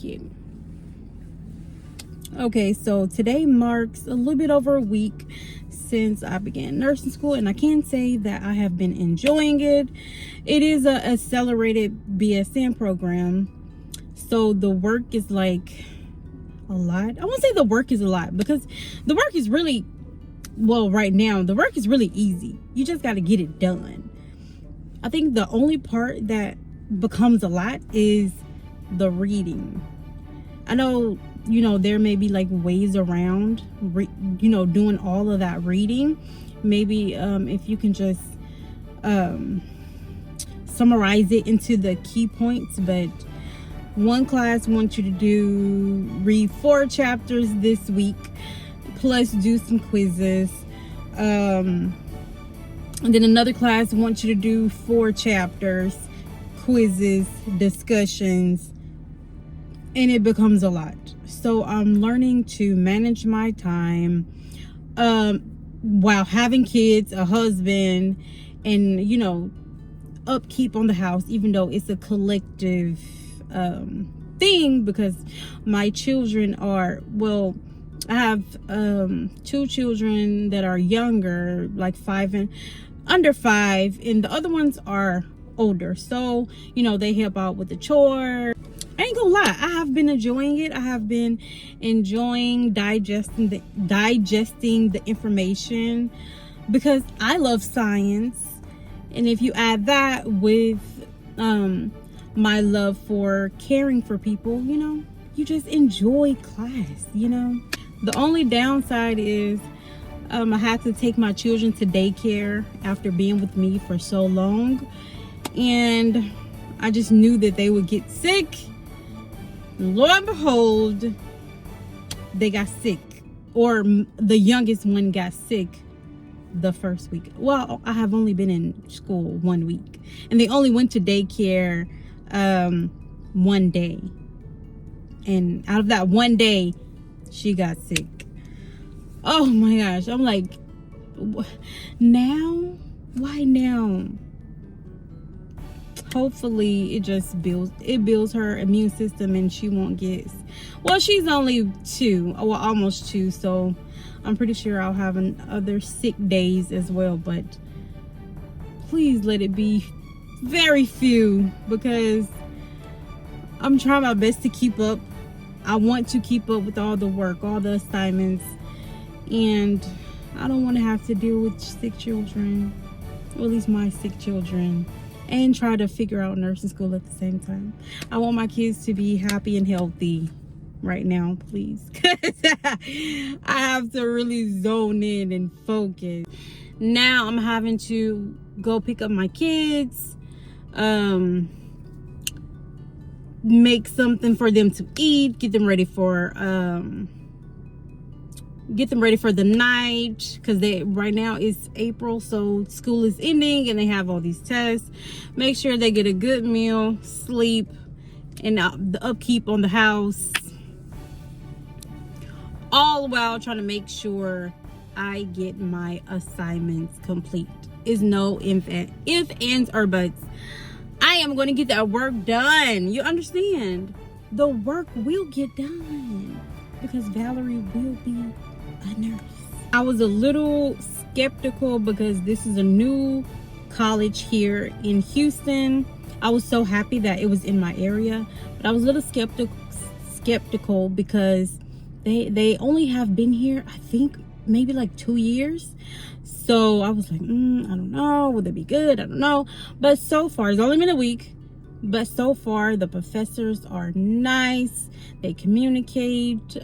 you. Okay, so today marks a little bit over a week since I began nursing school, and I can say that I have been enjoying it. It is a accelerated BSN program, so the work is like a lot. I won't say the work is a lot, because the work is really, well, right now the work is really easy. You just got to get it done. I think the only part that becomes a lot is the reading. I know, there may be like ways around doing all of that reading. Maybe if you can just summarize it into the key points. But one class wants you to read 4 chapters this week, plus do some quizzes. And then another class wants you to do 4 chapters, quizzes, discussions, and it becomes a lot. So I'm learning to manage my time while having kids, a husband, and upkeep on the house, even though it's a collective thing, because my children are, well, I have 2 children that are younger, like 5 and under 5, and the other ones are older, so they help out with the chore. I ain't gonna lie, I have been enjoying it. I have been enjoying digesting the information, because I love science. And if you add that with my love for caring for people, you just enjoy class. The only downside is I had to take my children to daycare after being with me for so long, and I just knew that they would get sick. Lo and behold, they got sick, or the youngest one got sick the first week. Well, I have only been in school 1 week, and they only went to daycare 1 day, and out of that 1 day, she got sick. Oh my gosh, I'm like, now? Why now? Hopefully it just builds her immune system, and she won't get, well, she's only 2, well, almost 2, so I'm pretty sure I'll have other sick days as well. But please let it be very few, because I'm trying my best to keep up. I want to keep up with all the work, all the assignments, and I don't want to have to deal with sick children, or at least my sick children, and try to figure out nursing school at the same time. I want my kids to be happy and healthy right now, please, because I have to really zone in and focus. Now I'm having to go pick up my kids, make something for them to eat, get them ready for the night, because right now it's April, so school is ending and they have all these tests. Make sure they get a good meal, sleep, and the upkeep on the house, all while trying to make sure I get my assignments complete. Is no if, ands, or buts. I am going to get that work done. You understand? The work will get done, because Valerie will be a nurse. I was a little skeptical, because this is a new college here in Houston. I was so happy that it was in my area, but I was a little skeptical because they only have been here, I think, maybe like 2 years. So I was like, I don't know, would they be good? I don't know. But so far, it's only been a week, but so far the professors are nice. They communicate.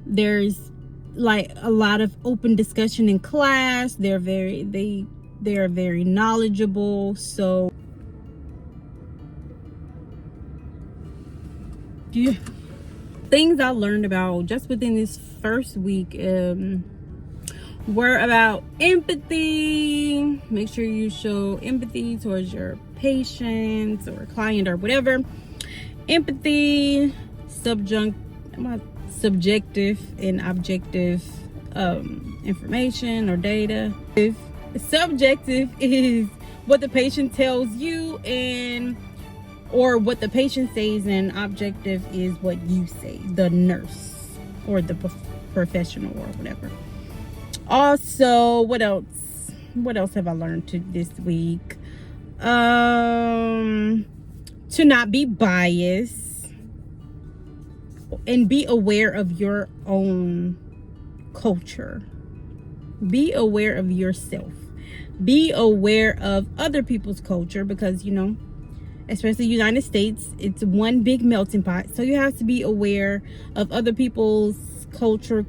There's like a lot of open discussion in class. They are very knowledgeable. So yeah, things I learned about just within this first week were about empathy. Make sure you show empathy towards your patients or client or whatever. Empathy, subjective and objective information or data. Subjective is what the patient tells you, and or what the patient says, and objective is what you say, the nurse or the professional or whatever. Also, what else have I learned this week? To not be biased and be aware of your own culture. Be aware of yourself. Be aware of other people's culture, because especially United States, it's one big melting pot. So you have to be aware of other people's culture,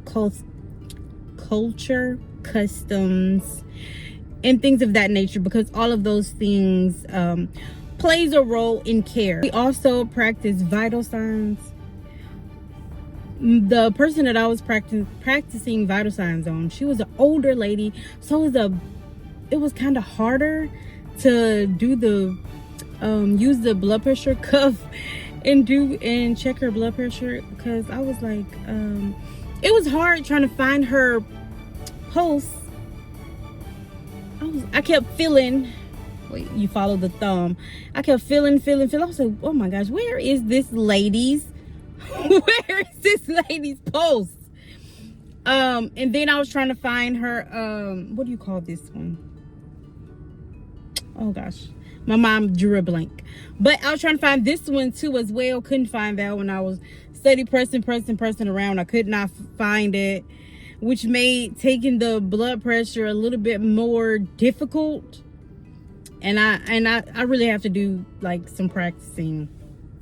customs, and things of that nature, because all of those things plays a role in care. We also practice vital signs. The person that I was practicing vital signs on, she was an older lady, so it was kind of harder to do the use the blood pressure cuff and check her blood pressure, because I was like, it was hard trying to find her pulse. I kept feeling, wait, you follow the thumb. I kept feeling. I was like, oh my gosh, where is this lady's pulse? And then I was trying to find her, what do you call this one? Oh gosh, my mom drew a blank. But I was trying to find this one too as well. Couldn't find that when I was steady pressing around. I could not find it, which made taking the blood pressure a little bit more difficult. And I really have to do like some practicing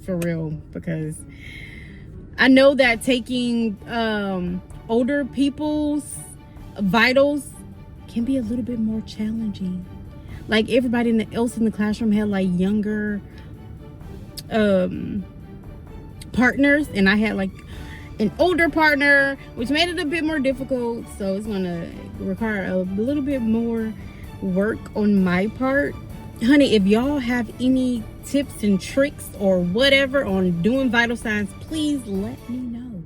for real, because I know that taking older people's vitals can be a little bit more challenging. Like everybody else in the classroom had like younger partners, and I had like an older partner, which made it a bit more difficult. So it's gonna require a little bit more work on my part. Honey, if y'all have any tips and tricks or whatever on doing vital signs, please let me know.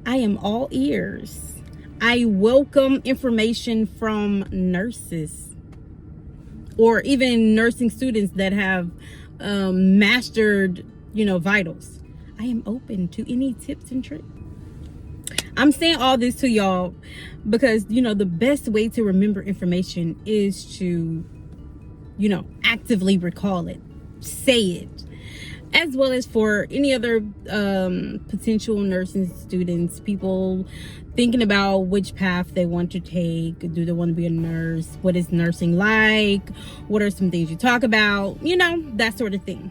I am all ears. I welcome information from nurses or even nursing students that have mastered, vitals. I am open to any tips and tricks. I'm saying all this to y'all because, the best way to remember information is to, actively recall it, say it, as well as for any other potential nursing students, people thinking about which path they want to take. Do they want to be a nurse? What is nursing like? What are some things you talk about? That sort of thing.